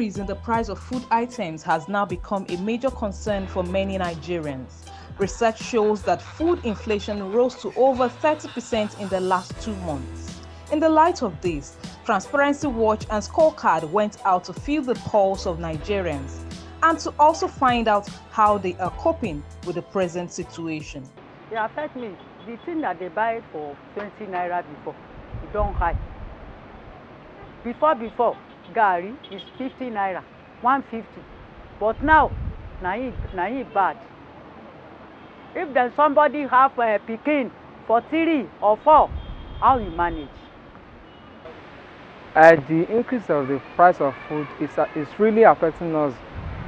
increase in the price of food items has now become a major concern for many Nigerians. Research shows that food inflation rose to over 30% in the last 2 months. In the light of this, Transparency Watch and Scorecard went out to feel the pulse of Nigerians and to also find out how they are coping with the present situation. It affects me. The thing that they buy for 20 naira before, it don't high. Before, Gari is 50 naira, 150. But now bad. If there's somebody have a pikin for 3 or 4, how you manage? The increase of the price of food is really affecting us,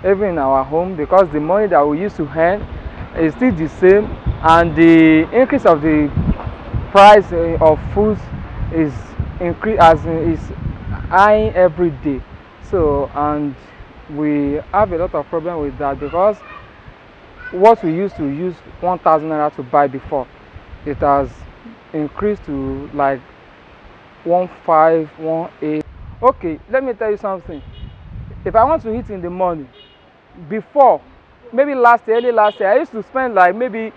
even in our home, because the money that we used to earn is still the same, and the increase of the price of food is high every day. So, and we have a lot of problem with that, because what we used to use 1,000 naira to buy before, it has increased to like 1,500, 1,800. Okay, let me tell you something. If I want to eat in the morning, before, maybe early last year, I used to spend like maybe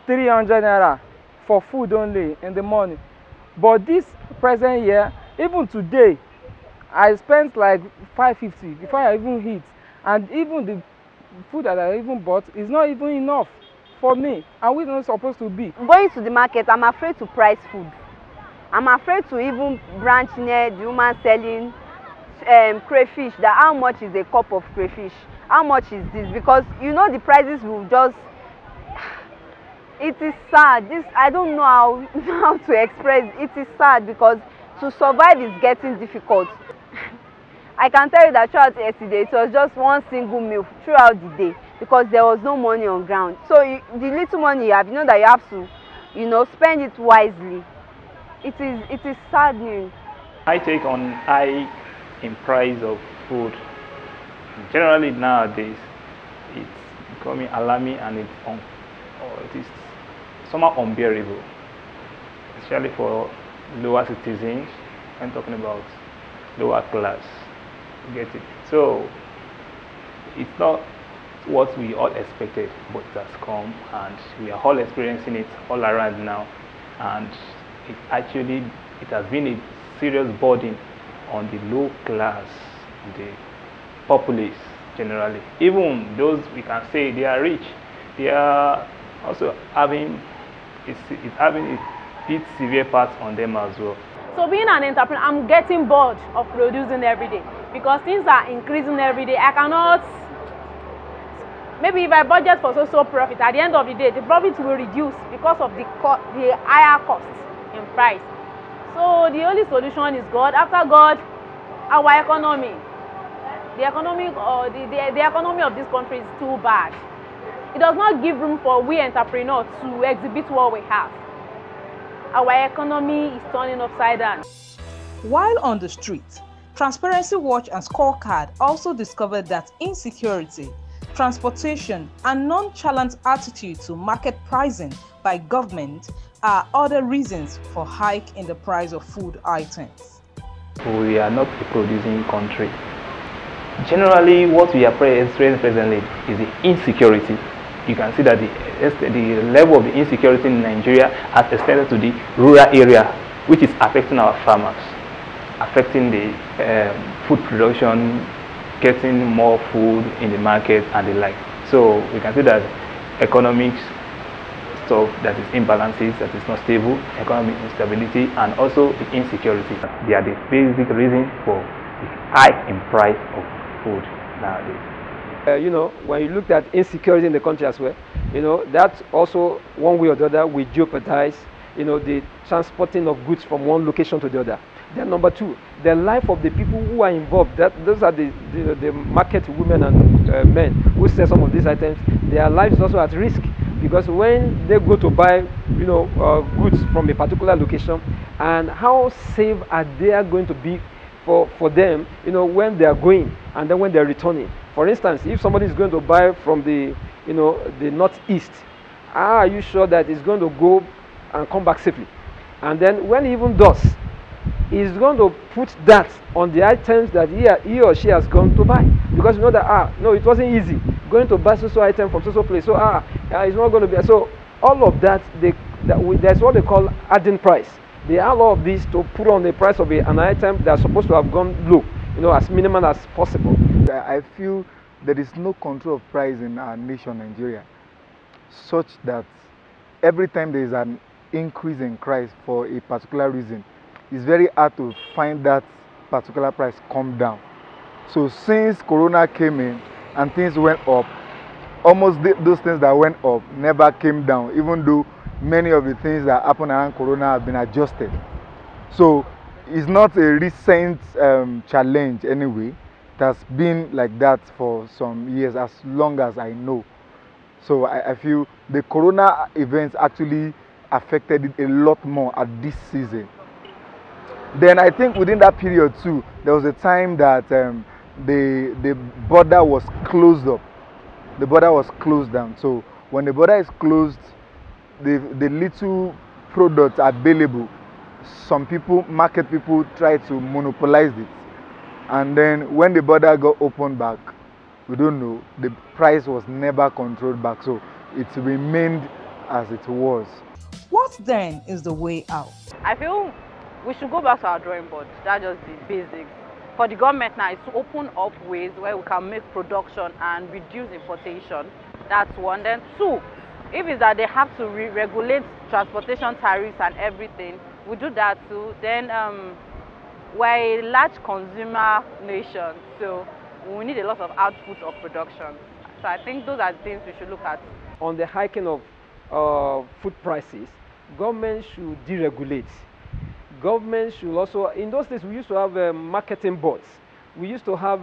300 naira for food only in the morning. But this present year, even today, I spent like 550 before I even eat, and even the food that I even bought is not even enough for me, and we're not supposed to be. Going to the market, I'm afraid to price food. I'm afraid to even branch near the woman selling crayfish, that how much is a cup of crayfish, how much is this, because you know the prices will just, it is sad. This, I don't know how to express. It is sad because to survive is getting difficult. I can tell you that throughout yesterday, it was just one single meal throughout the day because there was no money on ground. So the little money you have, you know that you have to, spend it wisely. It is saddening. I take on high in price of food. Generally nowadays, it's becoming alarming, and it is somehow unbearable, especially for lower citizens. I'm talking about lower class. You get it? So it's not what we all expected, but it has come, and we are all experiencing it all around now. And it has been a serious burden on the low class, the populace generally. Even those we can say they are rich, they are also having a bit severe part on them as well. So being an entrepreneur, I'm getting bored of producing every day because things are increasing every day. I cannot, maybe if I budget for so profit, at the end of the day, the profit will reduce because of the higher cost in price. So the only solution is God. After God, our economy. The economy of this country is too bad. It does not give room for we entrepreneurs to exhibit what we have. Our economy is turning upside down. While on the street, Transparency Watch and Scorecard also discovered that insecurity, transportation, and nonchalant attitude to market pricing by government are other reasons for hike in the price of food items. We are not a producing country. Generally, what we are experiencing presently is the insecurity. You can see that the level of the insecurity in Nigeria has extended to the rural area, which is affecting our farmers, affecting the food production, getting more food in the market and the like. So we can see that economic stuff that is imbalances, that is not stable, economic instability, and also the insecurity. They are the basic reason for the hike in price of food nowadays. When you look at insecurity in the country as well, that also one way or the other will jeopardize, the transporting of goods from one location to the other. Then number two, the life of the people who are involved. Those are the market women and men who sell some of these items. Their lives is also at risk because when they go to buy, goods from a particular location, and how safe are they going to be for them, when they are going and then when they are returning. For instance, if somebody is going to buy from the northeast, how are you sure that it's going to go and come back safely? And then when he even does, is going to put that on the items that he or she has gone to buy, because you know that no, it wasn't easy going to buy so item from so place, so it's not going to be so. All of that, that's what they call adding price. They add all of this to put on the price of an item that's supposed to have gone low, you know, as minimal as possible. I feel there is no control of price in our nation, Nigeria, such that every time there is an increase in price for a particular reason, it's very hard to find that particular price come down. So since Corona came in and things went up, almost those things that went up never came down, even though many of the things that happened around Corona have been adjusted. So it's not a recent challenge anyway. It has been like that for some years, as long as I know. So I feel the Corona events actually affected it a lot more at this season. Then I think within that period too, there was a time that the border was closed up. The border was closed down. So when the border is closed, the little products available, some market people try to monopolize it. And then when the border got opened back, we don't know, the price was never controlled back. So it remained as it was. What then is the way out? I feel we should go back to our drawing board. That's just the basics. For the government now is to open up ways where we can make production and reduce importation. That's one. Then two, if it's that they have to regulate transportation tariffs and everything, we do that too. Then we're a large consumer nation, so we need a lot of output of production. So I think those are the things we should look at. On the hiking of food prices, government should deregulate. Government should also, in those days we used to have marketing boards, we used to have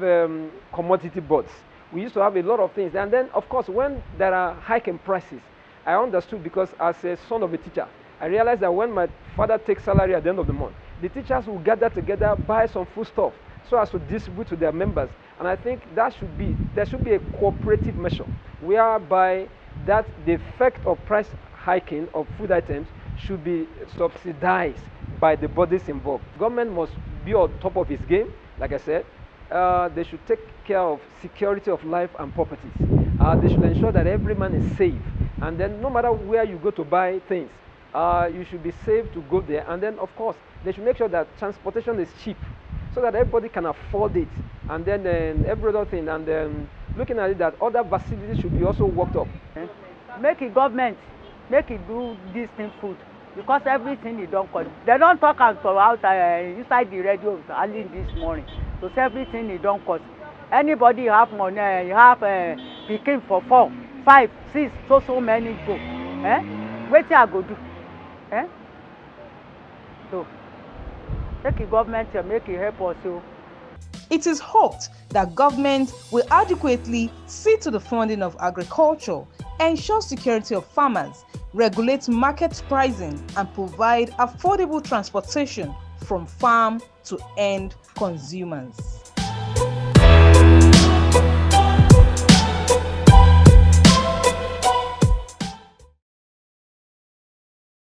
commodity boards, we used to have a lot of things. And then of course when there are hiking prices, I understood, because as a son of a teacher, I realized that when my father takes salary at the end of the month, the teachers will gather together, buy some food stuff so as to distribute to their members. And I think there should be a cooperative measure whereby that the effect of price hiking of food items should be subsidized by the bodies involved. Government must be on top of its game. Like I said, they should take care of security of life and properties. They should ensure that every man is safe. And then no matter where you go to buy things, you should be safe to go there. And then of course, they should make sure that transportation is cheap so that everybody can afford it. And then every other thing. And then looking at it, that other facilities should be also worked up. Make it government, make it do this thing food. Because everything they don't call, they don't talk out inside the radio early this morning. So everything they don't cost. Anybody have money, you have picking for 4, 5, 6, so many go. Wait till I go do. So make the government make it help us. So. It is hoped that government will adequately see to the funding of agriculture, ensure security of farmers, regulate market pricing, and provide affordable transportation from farm to end consumers.